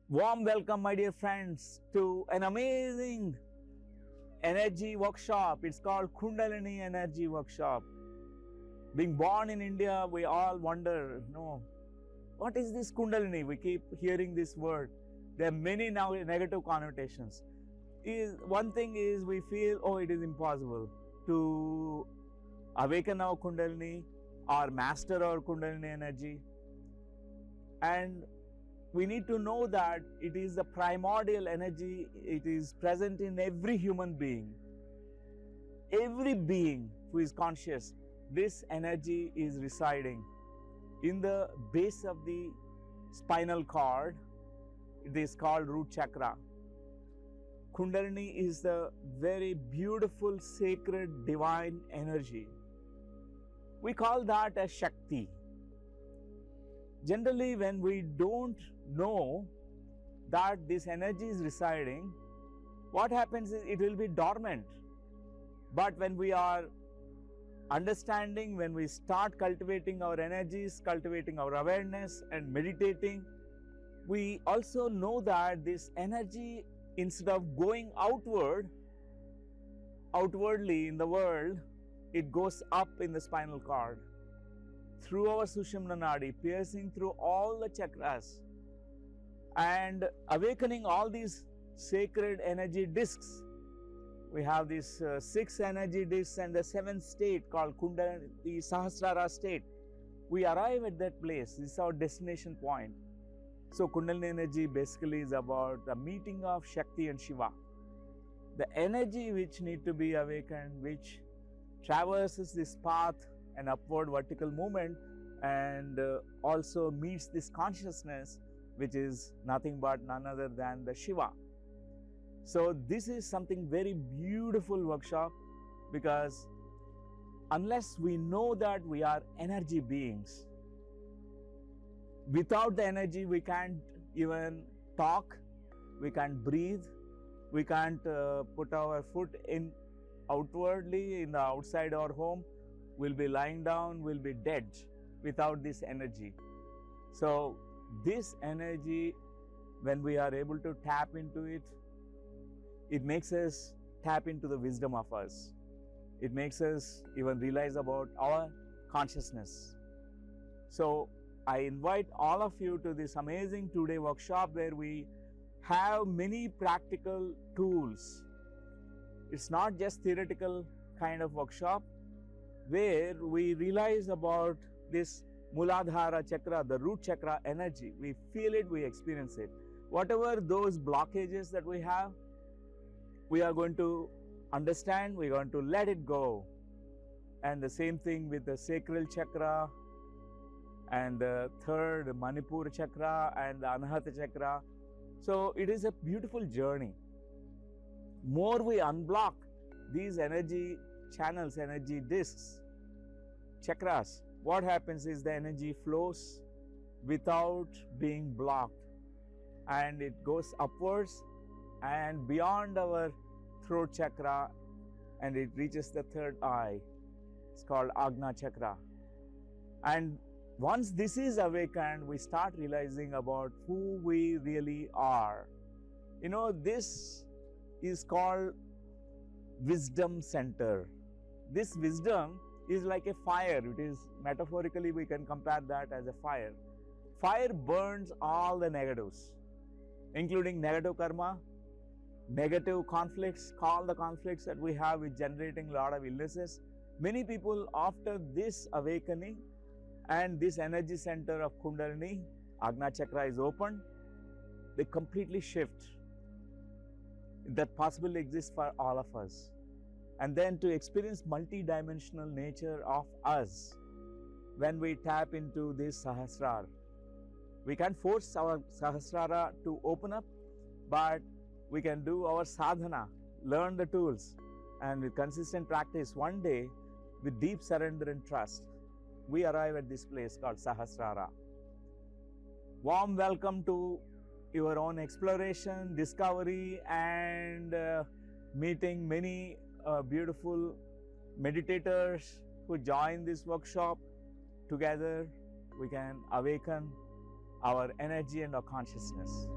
Warm welcome, my dear friends, to an amazing energy workshop. It's called Kundalini Energy Workshop. Being born in India, we all wonder, what is this Kundalini? We keep hearing this word. There are many now negative connotations. One thing is we feel, it is impossible to awaken our Kundalini or master our Kundalini energy. And we need to know that it is the primordial energy. It is present in every human being. Every being who is conscious, this energy is residing in the base of the spinal cord. It is called root chakra. Kundalini is the very beautiful, sacred, divine energy. We call that as Shakti. Generally, when we don't know that this energy is residing, what happens is it will be dormant. But when we are understanding, when we start cultivating our energies, cultivating our awareness and meditating, we also know that this energy, instead of going outwardly in the world, it goes up in the spinal cord, through our Sushumna Nadi, piercing through all the chakras and awakening all these sacred energy discs. We have these 6 energy discs and the 7th state called Kundalini, the Sahasrara state. We arrive at that place. This is our destination point. So Kundalini energy basically is about the meeting of Shakti and Shiva. The energy which need to be awakened, which traverses this path, an upward vertical movement, and also meets this consciousness, which is nothing but none other than the Shiva. So this is something very beautiful workshop, because unless we know that we are energy beings, without the energy we can't even talk, we can't breathe, we can't put our foot in outwardly in the outside our home. We'll be lying down, we'll be dead without this energy. So this energy, when we are able to tap into it, it makes us tap into the wisdom of us. It makes us even realize about our consciousness. So I invite all of you to this amazing 2-day workshop where we have many practical tools. It's not just theoretical kind of workshop, where we realize about this Muladhara chakra, the root chakra energy. We feel it, we experience it. Whatever those blockages that we have, we are going to understand, we are going to let it go. And the same thing with the sacral chakra and the 3rd Manipura chakra and the Anahata chakra. So it is a beautiful journey. More we unblock these energy channels, energy discs, chakras, what happens is the energy flows without being blocked, and it goes upwards and beyond our throat chakra, and it reaches the 3rd eye. It's called Agna chakra. And once this is awakened, we start realizing about who we really are. This is called wisdom center. This wisdom is like a fire. It is, metaphorically, we can compare that as a fire. Fire burns all the negatives, including negative karma, negative conflicts, all the conflicts that we have with generating a lot of illnesses. Many people, after this awakening and this energy center of Kundalini, Agna chakra is opened, they completely shift. That possibly exists for all of us. And then to experience multi-dimensional nature of us, when we tap into this Sahasrara. We can't force our Sahasrara to open up, but we can do our sadhana, learn the tools, and with consistent practice, one day, with deep surrender and trust, we arrive at this place called Sahasrara. Warm welcome to your own exploration, discovery, and meeting many beautiful meditators who join this workshop. Together we can awaken our energy and our consciousness.